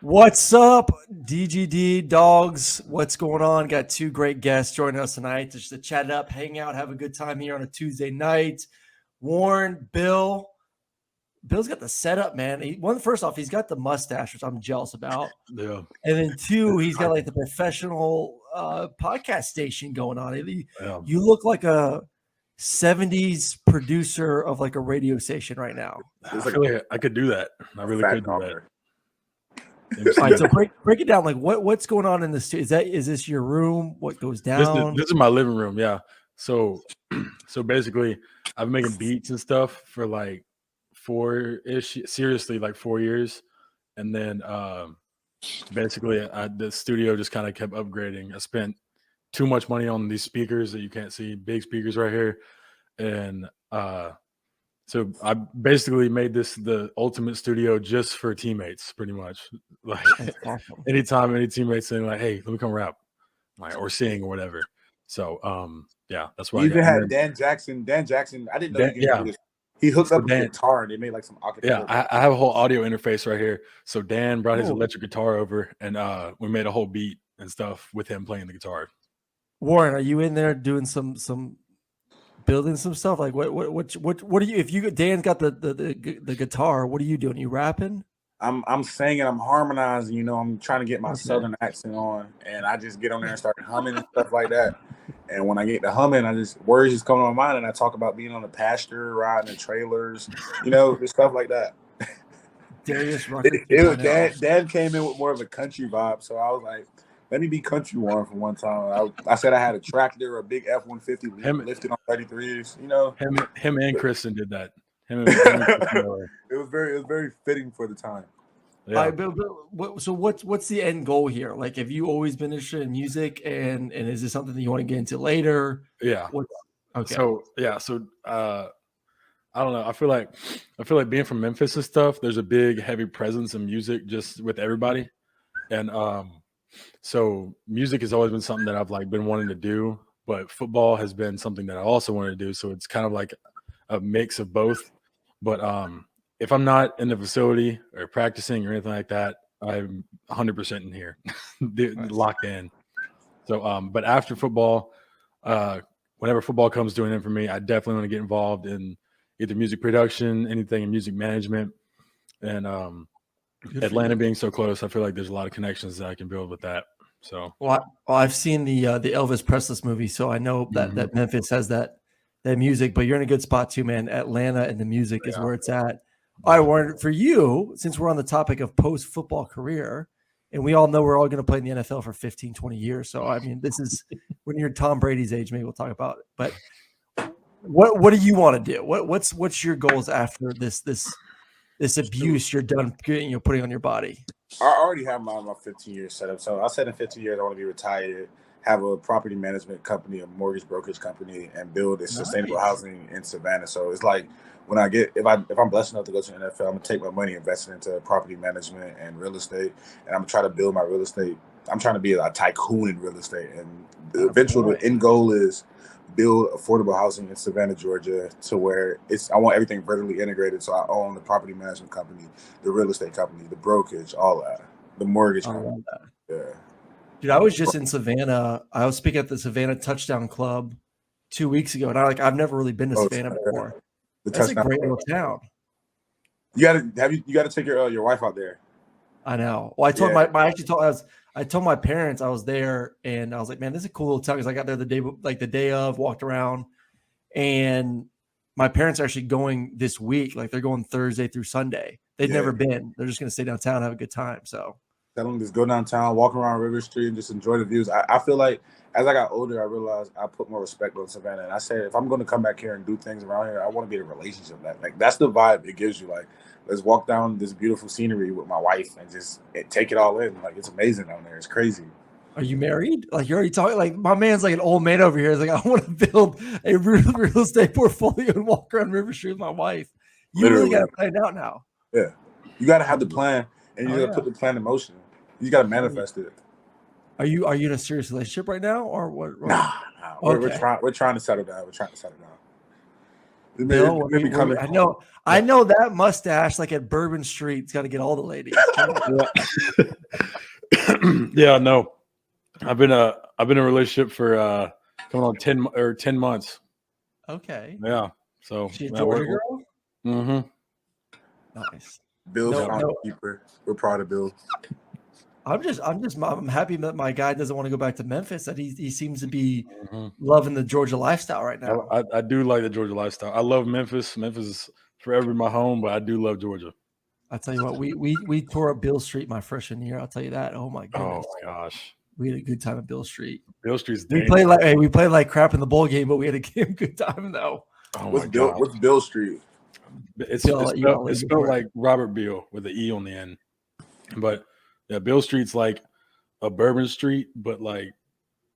What's up, DGD Dawgs? What's going on? Got two great guests joining us tonight just to chat it up, hang out, have a good time here on a Tuesday night. Warren, Bill. Bill's got the setup, man. First off, he's got the mustache, which I'm jealous about. Yeah. And then two, he's got like the professional podcast station going on. You look like a 70s producer of like a radio station right now. I feel like I could do that. I really could do that. All right, so break it down. Like what's going on in the studio? Is this your room? What goes down? This is my living room. Yeah. So basically, I've been making beats and stuff for like 4 years, and then basically the studio just kind of kept upgrading. I spent too much money on these speakers that you can't see, big speakers right here, and so I basically made this the ultimate studio just for teammates, pretty much. Like awesome. Anytime any teammates saying like, "Hey, let me come rap," like, or sing or whatever. So yeah, that's why. You even had Dan Jackson. I didn't know you could do this. He hooked up a guitar and they made like some acapella. Yeah, I have a whole audio interface right here. So Dan brought his electric guitar over, and we made a whole beat and stuff with him playing the guitar. Warren, are you in there doing some building some stuff? Like what are you? If you Dan's got the guitar, what are you doing? You rapping? I'm singing, I'm harmonizing. You know, I'm trying to get my southern accent on, and I just get on there and start humming and stuff like that. And when I get to humming, words just come to my mind, and I talk about being on the pasture, riding the trailers, you know, just stuff like that. Darius Dad came in with more of a country vibe, so I was like, let me be country Warren for one time. I said I had a tractor, a big F-150 lifted on 33s. You know, him and Kristen did that. It was very fitting for the time. Yeah. All right, but so what's the end goal here? Like, have you always been interested in music, and is this something that you want to get into later? Yeah. Okay. So I don't know. I feel like being from Memphis and stuff, there's a big heavy presence in music just with everybody, and so music has always been something that I've like been wanting to do, but football has been something that I also wanted to do. So it's kind of like a mix of both. But if I'm not in the facility or practicing or anything like that, I'm 100% in here, locked in. So, but after football, whenever football comes to an end for me, I definitely want to get involved in either music production, anything in music management, and Atlanta being so close, I feel like there's a lot of connections that I can build with that. So, I've seen the Elvis Presley movie, so I know that Memphis has that music, but you're in a good spot too, man. Atlanta and the music is where it's at. All right, Warren, for you, since we're on the topic of post-football career, and we all know we're all going to play in the NFL for 15, 20 years. So, I mean, this is when you're Tom Brady's age, maybe we'll talk about it. But what do you want to do? What's your goals after this abuse you're done putting on your body? I already have my 15 years set up. So I said in 15 years I want to be retired, have a property management company, a mortgage brokerage company, and build a sustainable housing in Savannah. So it's like when if I'm blessed enough to go to the NFL, I'm gonna take my money, invest it into property management and real estate, and I'm gonna try to build my real estate. I'm trying to be a tycoon in real estate, and the eventual end goal is build affordable housing in Savannah, Georgia, to where I want everything vertically integrated. So I own the property management company, the real estate company, the brokerage, all that, the mortgage company. Yeah. Dude, I was just in Savannah. I was speaking at the Savannah Touchdown Club 2 weeks ago, and I've never really been to Savannah before. That's a great little town. You gotta take your wife out there. I know. Well, I told I told my parents I was there, and I was like, man, this is a cool little town, because I got there the day of, walked around, and my parents are actually going this week. Like, they're going Thursday through Sunday. They've never been. They're just going to stay downtown, have a good time. So tell them just go downtown, walk around River Street, and just enjoy the views. I feel like as I got older, I realized I put more respect on Savannah. And I said, if I'm going to come back here and do things around here, I want to be in a relationship. Like that's the vibe it gives you. Like, let's walk down this beautiful scenery with my wife and just take it all in. Like, it's amazing down there. It's crazy. Are you married? Like, you're already talking. Like, my man's like an old man over here. He's like, I want to build a real estate portfolio and walk around River Street with my wife. You Literally. Really got to plan it out now. Yeah, you got to have the plan, and you got to put the plan in motion. You got to manifest it. Are you in a serious relationship right now, or what? Nah. Okay. We're trying to settle down. Bill, I know that mustache, like at Bourbon Street, it's got to get all the ladies. Yeah, no, I've been in a relationship for coming on 10 months. Okay. Yeah. So she a Georgia girl? Mm-hmm. Nice. Bill's keeper. We're proud of Bill. I'm happy that my guy doesn't want to go back to Memphis. That he seems to be loving the Georgia lifestyle right now. I do like the Georgia lifestyle. I love Memphis. Memphis is forever my home, but I do love Georgia. I tell you what, we tore up Bill Street my freshman year. I'll tell you that. Oh my goodness. Oh my gosh. We had a good time at Bill Street. Bill Street's we played like crap in the bowl game, but we had a good time though. Oh what's Bill Street? It's spelled like Robert Beal with an E on the end. But yeah, Bill Street's like a Bourbon Street, but like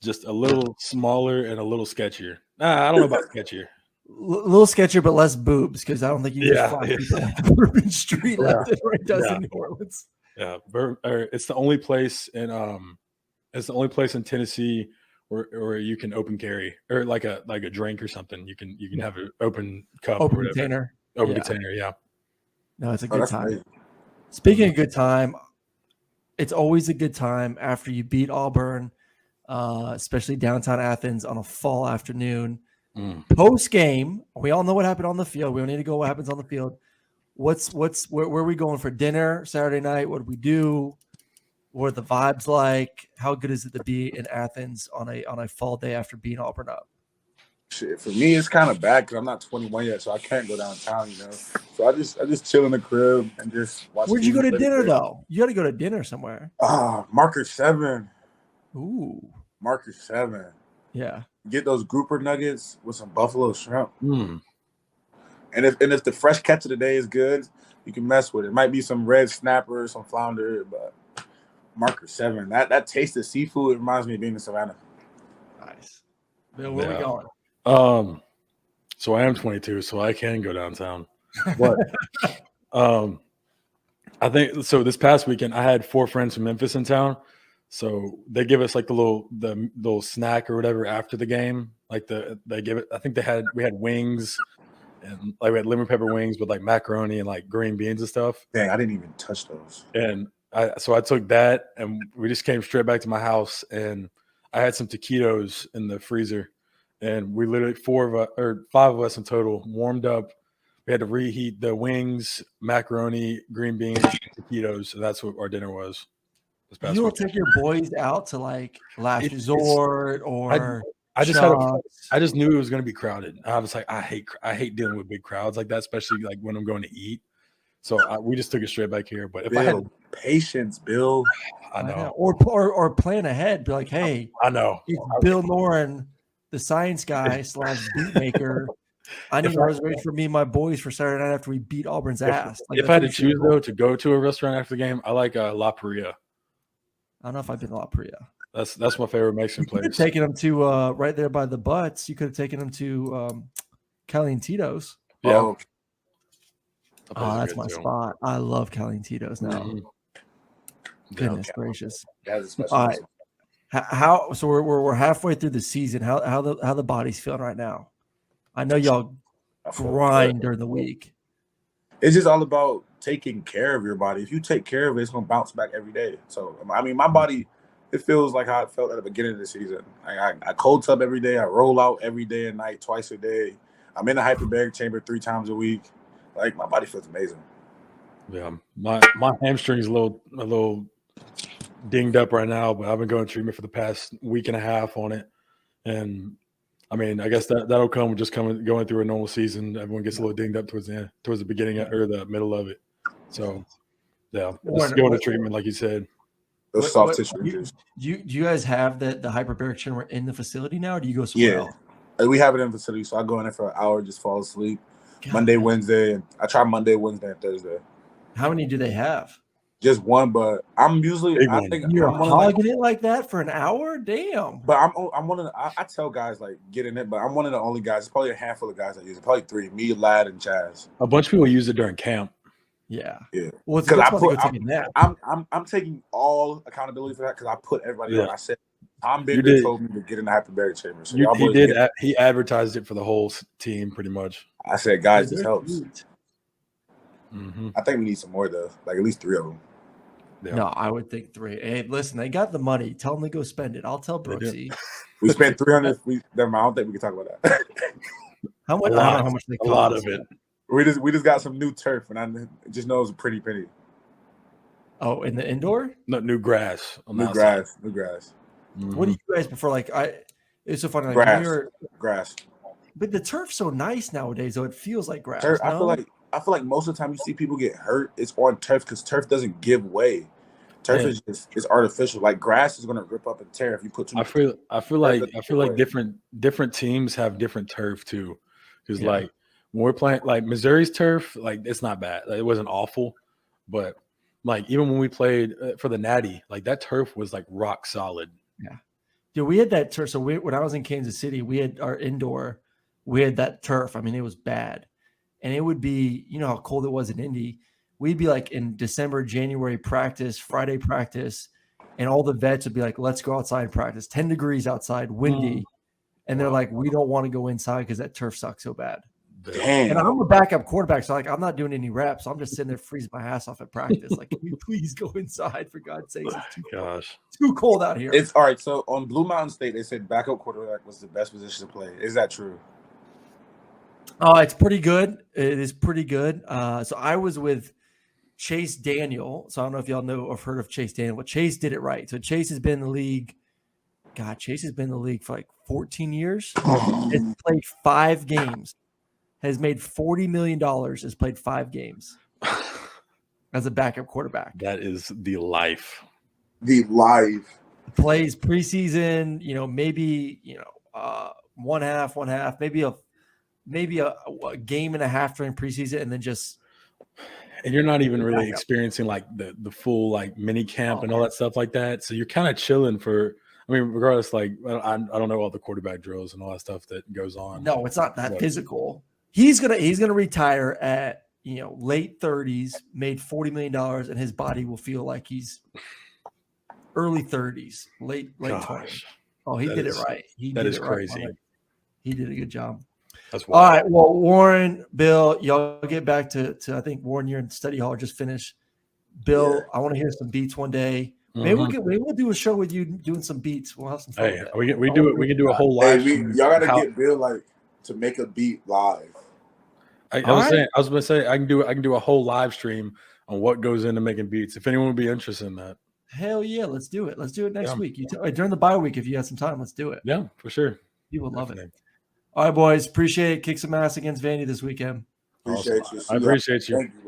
just a little smaller and a little sketchier. I don't know about sketchier. A little sketchier, but less boobs, because I don't think you just find people on Bourbon Street left and right does in New Orleans. Yeah, it's the only place in Tennessee where you can open carry or like a drink or something. You can have an open cup, open or whatever. container. Open container, yeah. No, it's a good time. Great. Speaking of good time, it's always a good time after you beat Auburn, especially downtown Athens on a fall afternoon. Post game, we all know what happened on the field. We don't need to go what happens on the field. Where are we going for dinner Saturday night? What do we do? What are the vibes like? How good is it to be in Athens on a fall day after beating Auburn up? Shit, for me, it's kind of bad because I'm not 21 yet, so I can't go downtown, So I just chill in the crib and just watch. Where'd you go to dinner though? You got to go to dinner somewhere. Marker 7. Ooh, Marker 7. Yeah. Get those grouper nuggets with some buffalo shrimp. And if the fresh catch of the day is good, you can mess with it. It might be some red snapper, some flounder, but Marker 7. That taste of seafood reminds me of being in Savannah. Nice. Bill, where we going? So I am 22, so I can go downtown. But I think so. This past weekend, I had 4 friends from Memphis in town, so they give us like the little snack or whatever after the game. Like they give it. I think we had wings, and like we had lemon pepper wings with like macaroni and like green beans and stuff. Dang, I didn't even touch those. And I took that, and we just came straight back to my house, and I had some taquitos in the freezer. And we literally 5 of us in total warmed up. We had to reheat the wings, macaroni, green beans, taquitos. So that's what our dinner was. You don't take your boys out to like Last Resort or I just knew it was going to be crowded. I was like, I hate dealing with big crowds like that, especially like when I'm going to eat. So we just took it straight back here. But if I had patience, Bill, I know. Or plan ahead, be like, hey, I know it's Bill Noren, the science guy / beat maker. I need a reservation for me and my boys for Saturday night after we beat Auburn's ass. Like, if I had to choose though to go to a restaurant after the game, I like La Paria. I don't know if I've been to La Paria. That's my favorite Mexican place. Taking them to right there by the Butts. You could have taken them to Cali and Tito's. Yeah. Oh, that's my spot. I love Cali and Tito's now. Mm-hmm. Goodness gracious! All right. How? So we're halfway through the season. How the body's feeling right now? I know y'all grind during the week. It's just all about taking care of your body. If you take care of it, it's gonna bounce back every day. So I mean, my body, it feels like how it felt at the beginning of the season. I cold tub every day. I roll out every day and night, twice a day. I'm in the hyperbaric chamber 3 times a week. Like, my body feels amazing. Yeah, my hamstring's a little dinged up right now, but I've been going to treatment for the past week and a half on it. And I mean, I guess that'll come with just going through a normal season. Everyone gets a little dinged up towards the beginning or the middle of it. So yeah, just go to treatment like you said. Those soft tissue injuries. Do you guys have the hyperbaric chamber in the facility now, or do you go somewhere else? We have it in the facility, so I go in there for an hour, just fall asleep. God. Monday, Wednesday, and I try Monday, Wednesday, and Thursday. How many do they have? Just one, but I'm usually I think you're hogging it like that for an hour. Damn. But I'm one of the, I tell guys like get in it, but I'm one of the only guys. It's probably a handful of guys that use it. Probably 3: me, Lad, and Chaz. A bunch of people use it during camp. Yeah. Well, because I'm taking all accountability for that because I put everybody on. I said Tom Bender told me to get in the hyperbaric chamber. So he advertised it for the whole team pretty much. I said, guys, Dude, this they're helps. huge. I think we need some more though, like at least 3 of them. Yeah. No, I would think 3. Hey, listen, they got the money. Tell them to go spend it. I'll tell Brooksy. We spent 300. Never mind. I don't think we can talk about that. How much? I don't know how much they cost. A lot of it. We just got some new turf, and I just know it's a pretty penny. Oh, in the indoor? No, new grass. New grass. What do you guys prefer? Like, it's so funny. Like, grass. But the turf's so nice nowadays, though. It feels like grass. Turf, no? I feel like most of the time you see people get hurt, it's on turf because turf doesn't give way. Turf is just it's artificial. Like grass is gonna rip up and tear if you put too much. I feel like different teams have different turf too. Because like when we're playing like Missouri's turf, like it's not bad. Like, it wasn't awful, but like even when we played for the Natty, like that turf was like rock solid. Yeah, dude, we had that turf. So when I was in Kansas City, we had our indoor. We had that turf. I mean, it was bad, and it would be, you know how cold it was in Indy. We'd be like in December, January practice, Friday practice, and all the vets would be like, let's go outside and practice. 10 degrees outside, windy. And they're like, we don't want to go inside because that turf sucks so bad. Damn. And I'm a backup quarterback, so like I'm not doing any reps. So I'm just sitting there freezing my ass off at practice. Like, can we please go inside for God's sakes? It's too cold out here. It's all right. So on Blue Mountain State, they said backup quarterback was the best position to play. Is that true? Oh, it's pretty good. It is pretty good. So I was with Chase Daniel. So I don't know if y'all know or heard of Chase Daniel, but Chase did it right. So Chase has been in the league. God, Chase has been in the league for like 14 years. Has played 5 games. Has made $40 million. Has played 5 games as a backup quarterback. That is the life. The life. Plays preseason. You know, maybe one half, maybe a game and a half during preseason, and then just. And you're not even really experiencing like the full like mini camp and all that stuff like that. So you're kind of chilling for. I mean, regardless, like I don't know all the quarterback drills and all that stuff that goes on. No, it's not that physical. He's gonna retire at late 30s, made $40 million, and his body will feel like he's early 30s, late 20s. Oh, he did it right. That is crazy. Right. He did a good job. That's wild. All right. Well, Warren, Bill, y'all get back to I think Warren, you're in study hall, just finished. Bill, I want to hear some beats one day. Maybe we'll do a show with you doing some beats. We'll have some fun. Hey, we can do a whole live. Y'all gotta get Bill like to make a beat live. I was gonna say I can do a whole live stream on what goes into making beats. If anyone would be interested in that. Hell yeah, let's do it. Let's do it next week. During the bye week, if you have some time, let's do it. Yeah, for sure. People love it. All right, boys. Appreciate it. Kick some ass against Vandy this weekend. Appreciate you. I appreciate you. Thank you, bro.